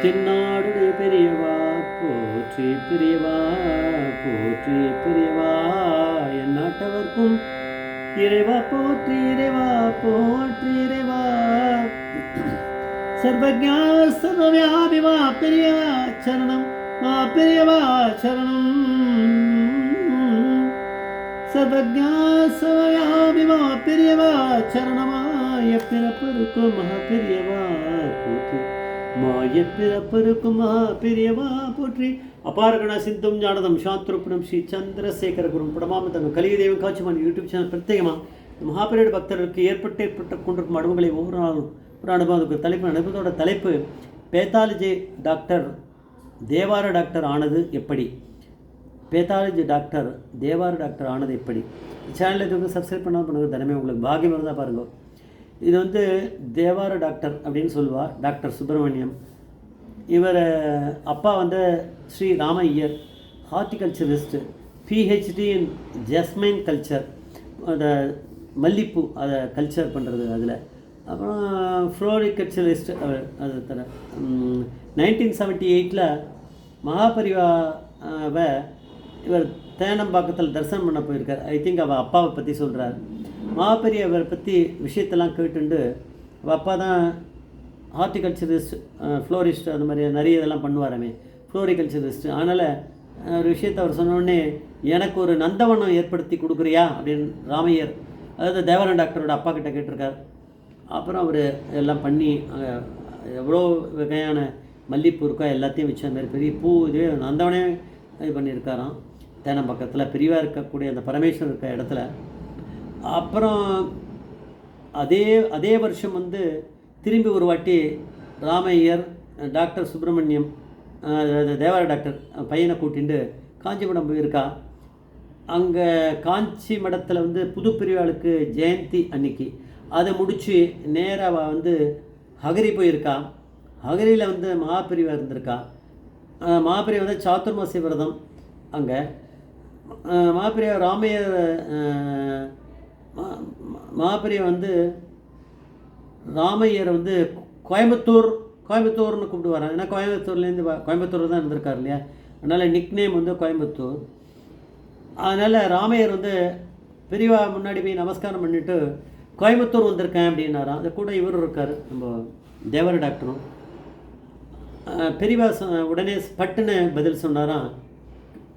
தென்னாடுடைய பெரியவா போற்றி பெரியவா போற்றி பெரியவா என் நாட்டவர்க்கும் இறைவா போற்றி இறைவா போற்றி இறைவா சர்வஜா சர்வவியாபி மா பெரியவா சரணம் மா பெரியவா சரணம் சர்வஜா சர்வவியாபி மா பெரியவா சரணமாய பிறப்பருக்கும் மகா பெரியவா போற்றி மாய பிறப்பருக்கும் மகா பெரியவா போற்றி அபாரகண சிந்தும் ஞானதம் சாந்திரூபணம் ஸ்ரீ சந்திரசேகர குரும் படமாமதம் கலியுதேவம் காட்சிமான் யூடியூப் சேனல் பிரத்யேகமாக மகாபெரிய பக்தர்களுக்கு ஏற்பட்டு கொண்டிருக்கும் அனுபவங்களை ஒவ்வொரு நாளும் ஒரு அனுபவத்துக்கு அனுபவத்தோட தலைப்பு பேத்தாலஜி டாக்டர் தேவார டாக்டர் ஆனது எப்படி. பேத்தாலஜி டாக்டர் தேவார டாக்டர் ஆனது எப்படி. சேனலில் இதுக்கு சப்ஸ்கிரைப் பண்ணால் பண்ணுங்கள். தினமே உங்களுக்கு பாகியம் இருந்தால் பாருங்கள். இது வந்து தேவார டாக்டர் அப்படின்னு சொல்லுவாள் டாக்டர் சுப்பிரமணியம். இவர் அப்பா வந்து Shri Rama Iyer, horticulturist, PhD in jasmine culture, அதை மல்லிப்பூ அதை கல்ச்சர் பண்ணுறது அதில். அப்புறம் ஃப்ளோரிகல்ச்சரிஸ்ட் அவர் அது தர 1978 மகாபரிவாவை இவர் தேனம்பாக்கத்தில் தரிசனம் பண்ண போயிருக்கார். ஐ திங்க் அவள் அப்பாவை பற்றி சொல்கிறார். மகாபெரியவரை பற்றி விஷயத்தெல்லாம் கேட்டுண்டு அவள் அப்பா தான் ஹார்டிகல்ச்சரிஸ்ட், ஃப்ளோரிஸ்ட், அந்த மாதிரி நிறைய இதெல்லாம் பண்ணுவாராமே, ஃப்ளோரிகல்ச்சரிஸ்ட்டு. அதனால் ஒரு விஷயத்தை அவர் சொன்னோடனே எனக்கு ஒரு நந்தவனம் ஏற்படுத்தி கொடுக்குறியா அப்படின்னு ராமையர், அதாவது தேவரன் டாக்டரோட அப்பா கிட்ட கேட்டிருக்கார். அப்புறம் அவர் எல்லாம் பண்ணி எவ்வளோ வகையான மல்லிப்பூ இருக்கோ எல்லாத்தையும் வச்சு அந்த மாதிரி பெரிய பூ இதுவே நந்தவனே இது பண்ணியிருக்காராம் தேனம் பக்கத்தில் பெரியவாக இருக்கக்கூடிய அந்த பரமேஸ்வரர் இருக்க இடத்துல. அப்புறம் அதே வருஷம் வந்து திரும்பி ஒரு வாட்டி ராமையர் டாக்டர் சுப்பிரமணியம் தேவார டாக்டர் பையனை கூட்டிகிட்டு காஞ்சிபுரம் போயிருக்கா. அங்கே காஞ்சி மடத்தில் வந்து புது பிரிவாளுக்கு ஜெயந்தி அன்னைக்கு அதை முடித்து நேராக வந்து ஹகரி போயிருக்கா. ஹகரியில் வந்து மகாபிரிவா இருந்திருக்கா. மகாபிரிவா வந்து சாத்துர்மாசி விரதம். அங்கே மகாபிரிவா ராமையர் மகாபிரிவா வந்து ராமையரை வந்து கோயம்புத்தூர்னு கூப்பிடுவாரான். ஏன்னா கோயம்புத்தூர் தான் இருந்திருக்கார் இல்லையா, அதனால் நிக்நேம் வந்து கோயம்புத்தூர். அதனால் ராமையர் வந்து பெரியவா முன்னாடி போய் நமஸ்காரம் பண்ணிவிட்டு கோயம்புத்தூர் வந்திருக்கேன் அப்படின்னாராம். அது கூட இவரும் இருக்கார், நம்ம தேவர டாக்டரும். பெரியவா உடனே பட்டுன்னு பதில் சொன்னாராம்,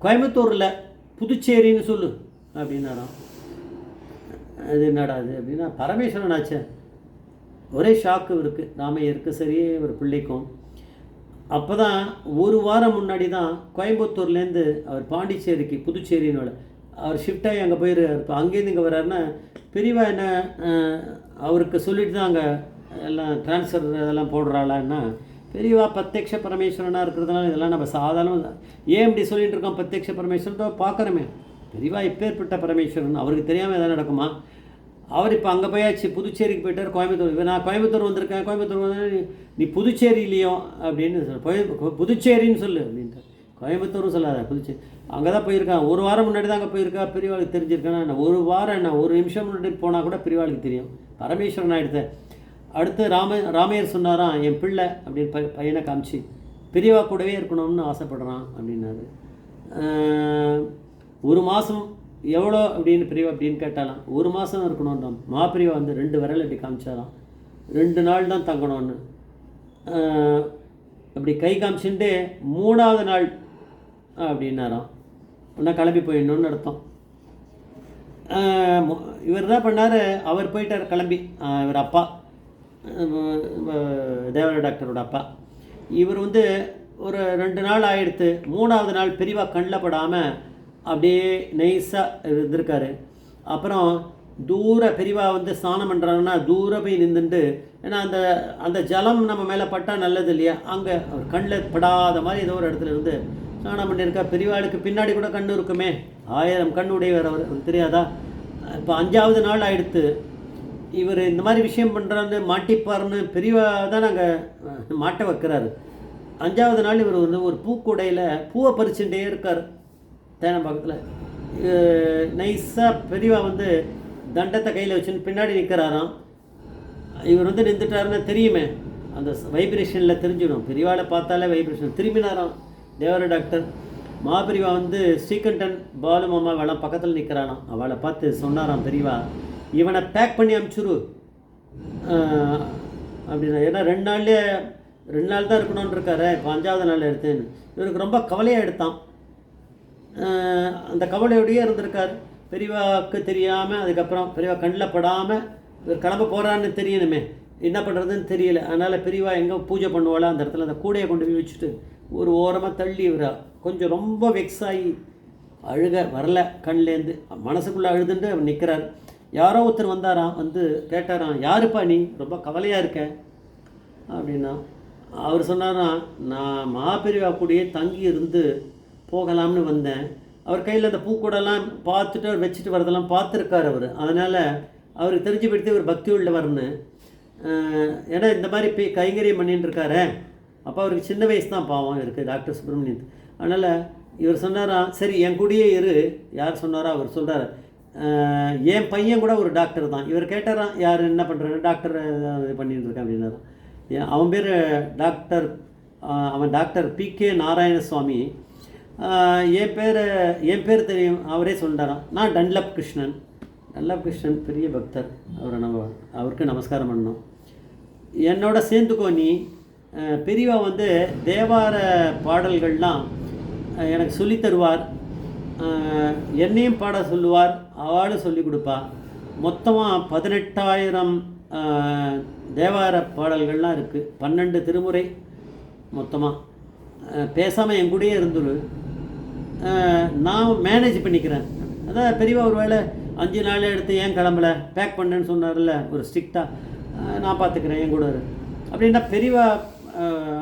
கோயம்புத்தூரில் புதுச்சேரின்னு சொல்லு அப்படின்னாராம். அது என்னடா அது அப்படின்னா பரமேஸ்வரன் ஆச்சு. ஒரே ஷாக்கு இருக்குது ராமையருக்கு, சரி ஒரு பிள்ளைக்கும். அப்போ தான் ஒரு வாரம் முன்னாடி தான் கோயம்புத்தூர்லேருந்து அவர் பாண்டிச்சேரிக்கு புதுச்சேரின்னு அவர் ஷிஃப்டாகி அங்கே போயிருக்கார். இப்போ அங்கேருந்து இங்கே வர்றாருன்னா பெரியவா என்ன அவருக்கு சொல்லிட்டு தான் அங்கே எல்லாம் ட்ரான்ஸ்ஃபர் இதெல்லாம் போடுறாளான்னா, பெரியவா பிரத்யக்ஷ பரமேஸ்வரனாக இருக்கிறதுனால இதெல்லாம் நம்ம சாதாரண ஏன் இப்படி சொல்லிகிட்டு இருக்கோம். பிரத்யக்ஷ பரமேஸ்வரன் தான் பார்க்குறோமே, பெரியவா இப்பேற்பட்ட பரமேஸ்வரன் அவருக்கு தெரியாமல் எதாவது நடக்குமா. அவர் இப்போ அங்கே போயாச்சு, புதுச்சேரிக்கு போயிட்டார். கோயம்புத்தூர் நான் கோயம்புத்தூர் வந்திருக்கேன், கோயம்புத்தூர் வந்து நீ புதுச்சேரியிலையோ அப்படின்னு புதுச்சேரின்னு சொல்லு அப்படின்ட்டு. கோயம்புத்தூரும் சொல்லாத, புதுச்சேரி. அங்கே தான் போயிருக்கான். ஒரு வாரம் முன்னாடி தான் அங்கே போயிருக்கா. பெரியவாளுக்கு தெரிஞ்சிருக்கேன்னா என்ன, ஒரு வாரம் என்ன, ஒரு நிமிஷம் முன்னாடி போனால் கூட பெரியவாளுக்கு தெரியும். பரமேஸ்வரன் ஆகிடுத்த. அடுத்து ராமையர் சொன்னாராம், என் பிள்ளை அப்படின்னு பையனை காமிச்சு பெரியவா கூடவே இருக்கணும்னு ஆசைப்படுறான் அப்படின்னாரு. ஒரு மாதம் எவ்வளோ அப்படின்னு பெரியவா அப்படின்னு கேட்டாலாம். ஒரு மாதம் இருக்கணும்னா மாப்பிரியவா வந்து 2 விரல் அப்படி காமிச்சாராம். 2 நாள் தான் தங்கணும்னு அப்படி கை காமிச்சுட்டு 3ஆவது நாள் அப்படின்னாராம். ஒன்றா கிளம்பி போயிடணும்னு அர்த்தம். இவர் தான் பண்ணார், அவர் போயிட்டார் கிளம்பி. இவர் அப்பா தேவர டாக்டரோட அப்பா. இவர் வந்து ஒரு 2 நாள் ஆகிடுத்து. 3ஆவது நாள் பெரியவா கண்ணில் படாமல் அப்படியே நைஸாக இருந்திருக்காரு. அப்புறம் தூர பெரியவா வந்து ஸ்நானம் பண்ணுறாங்கன்னா தூர போய் நின்றுட்டு, ஏன்னா அந்த ஜலம் நம்ம மேலே பட்டால் நல்லது இல்லையா, அங்கே கண்ணில் படாத மாதிரி ஏதோ ஒரு இடத்துல இருந்து ஸ்நானம் பண்ணியிருக்கா. பெரியவாளுக்கு பின்னாடி கூட கண் இருக்குமே, 1000 கண் உடையவர் அவர் தெரியாதா. இப்போ 5ஆவது நாள் ஆகிடுத்து. இவர் இந்த மாதிரி விஷயம் பண்ணுறாரு, மாட்டிப்பாருன்னு பெரியவா தான் நாங்கள் மாட்ட வைக்கிறாரு. 5ஆவது நாள் இவர் வந்து ஒரு பூக்கூடையில் பூவை பறிச்சுட்டே இருக்கார் தேனம் பக்கத்தில். நைஸாக பெரியவா வந்து தண்டத்தை கையில் வச்சுன்னு பின்னாடி நிற்கிறாராம். இவர் வந்து நின்றுட்டாருன்னு தெரியுமே, அந்த வைப்ரேஷனில் தெரிஞ்சிடும். பெரியவாளை பார்த்தாலே வைப்ரேஷன். திரும்பினாராம் தேவர டாக்டர். மாபிரிவா வந்து ஸ்ரீகண்டன் பாலு மாமா அவளை பக்கத்தில் நிற்கிறானாம். அவளை பார்த்து சொன்னாராம் பெரியவா, இவனை பேக் பண்ணி அனுப்பிச்சுரு அப்படின்னா. ஏன்னா 2 நாள் தான் இருக்கணும்னு இருக்காரு, இப்போ 5வது நாள் எடுத்தேன்னு. இவருக்கு ரொம்ப கவலையாக எடுத்தான். அந்த கவலையோடையே இருந்திருக்கார். பெரியவாவுக்கு தெரியாமல், அதுக்கப்புறம் பெரியவா கண்ணில் படாமல் இவர் கிளம்ப போகிறான்னு தெரியணுமே, என்ன பண்ணுறதுன்னு தெரியல. அதனால் பெரியவா எங்கே பூஜை பண்ணுவாளோ அந்த இடத்துல அந்த கூடையை கொண்டு போய் வச்சுட்டு ஒரு ஓரமாக தள்ளி இவரா கொஞ்சம் ரொம்ப வெக்ஸ் ஆகி அழுக வரல கண்லேருந்து, மனசுக்குள்ளே அழுதுண்டு அவர் நிற்கிறார். யாரோ ஒருத்தர் வந்தாராம், வந்து கேட்டாராம், யாருப்பா நீ, ரொம்ப கவலையாக இருக்க அப்படின்னா. அவர் சொன்னாராம், நான் மாபெரிவா கூடயே தங்கி இருந்து போகலாம்னு வந்தேன். அவர் கையில் அந்த பூக்கூடெல்லாம் பார்த்துட்டு அவர் வச்சுட்டு வரதெல்லாம் பார்த்துருக்கார் அவர். அதனால் அவருக்கு தெரிஞ்சு போயிட்டு இவர் பக்தி உள்ளவர்னு. ஏன்னா இந்த மாதிரி கைங்கரியம் பண்ணிட்டு இருக்காரு. அப்போ அவருக்கு சின்ன வயசு தான் பாவம் இருக்குது டாக்டர் சுப்பிரமணியன். அதனால் இவர் சொன்னாராம், சரி என் கூடயே இரு. யார் சொன்னாரோ அவர் சொல்கிறார், என் பையன் கூட ஒரு டாக்டர் தான். இவர் கேட்டாராம், யார் என்ன பண்ணுறாரு, டாக்டர் இது பண்ணிட்டு இருக்கேன் அப்படின்னாராம். அவன் பேர் டாக்டர், அவன் டாக்டர் PK நாராயணசுவாமி. என் பேர் தெரியும். அவரே சொல்லிட்டாராம், நான் டன்லப் கிருஷ்ணன். டன்லப் கிருஷ்ணன் பெரிய பக்தர். அவருக்கு நமஸ்காரம் பண்ணணும். என்னோட சேர்ந்துக்கோ நீ. பெரியவா வந்து தேவார பாடல்கள்லாம் எனக்கு சொல்லித் தருவார், என்னையும் பாட சொல்லுவார், அவளும் சொல்லி கொடுப்பா. மொத்தமாக 18,000 தேவார பாடல்கள்லாம் இருக்குது, 12 திருமுறை மொத்தமாக. பேசாமல் என் கூடயே இருந்துரு, நான் மேனேஜ் பண்ணிக்கிறேன். அதான் பெரியவா ஒரு வேளை 5 நாள் எடுத்து ஏன் கிளம்பலை, பேக் பண்ணேன்னு சொன்னார்ல ஒரு ஸ்ட்ரிக்டாக, நான் பார்த்துக்கிறேன் என் கூட அப்படின்னா. பெரியவா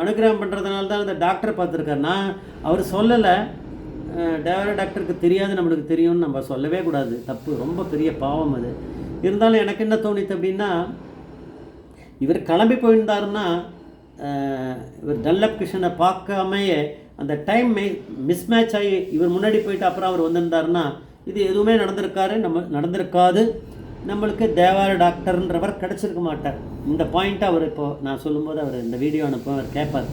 அனுகிரகம் பண்ணுறதுனால தான் அந்த டாக்டரை பார்த்துருக்கார். நான் அவர் சொல்லலை, தேவர டாக்டருக்கு தெரியாது, நம்மளுக்கு தெரியும்னு நம்ம சொல்லவே கூடாது, தப்பு, ரொம்ப பெரிய பாவம் அது. இருந்தாலும் எனக்கு என்ன தோணித்து அப்படின்னா, இவர் கிளம்பி போயிருந்தாருன்னா இவர் டன்லப் கிருஷ்ணனை பார்க்காமையே அந்த டைம் மிஸ்மேட்ச் ஆகி இவர் முன்னாடி போயிட்டு அப்புறம் அவர் வந்திருந்தாருன்னா இது எதுவுமே நடந்திருக்காது. நம்மளுக்கு தேவார டாக்டர்ன்றவர் கிடச்சிருக்க மாட்டார். இந்த பாயிண்ட்டை அவர் இப்போது நான் சொல்லும்போது அவர் இந்த வீடியோ அனுப்பும் அவர் கேட்பார்.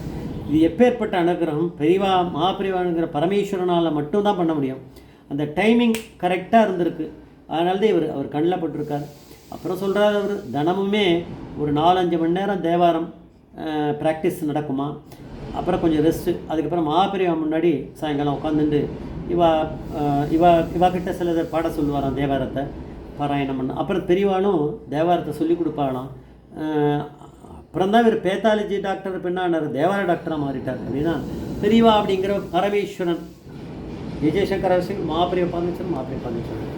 இது எப்பேற்பட்ட அனுகிரகம், பெரியவா மகாபெரிவானுங்கிற பரமேஸ்வரனால் மட்டும்தான் பண்ண முடியும். அந்த டைமிங் கரெக்டாக இருந்திருக்கு. அதனால தான் அவர் கண்ணில் பட்டிருக்கார். அப்புறம் சொல்கிறார் அவர், தினமுமே ஒரு 4-5 மணி நேரம் தேவாரம் ப்ராக்டிஸ் நடக்குமா. அப்புறம் கொஞ்சம் ரெஸ்ட்டு. அதுக்கப்புறம் மகாபெரிவா முன்னாடி சாயங்காலம் உட்காந்துட்டு இவா கிட்ட சிலதை பாட சொல்லுவாராம், தேவாரத்தை பாராயணம் பண்ண. அப்புறம் பெரியவாளும் தேவாரத்தை சொல்லி கொடுப்பாளாம். அப்புறம் தான் இவர் பேத்தாலஜி டாக்டர் பின்னாடி தேவார டாக்டராக மாறிட்டார். அப்படின்னா பெரியவா அப்படிங்கிற பரமேஸ்வரன். விஜயசங்கர மகாபெரிவா பரமேஸ்வரன்.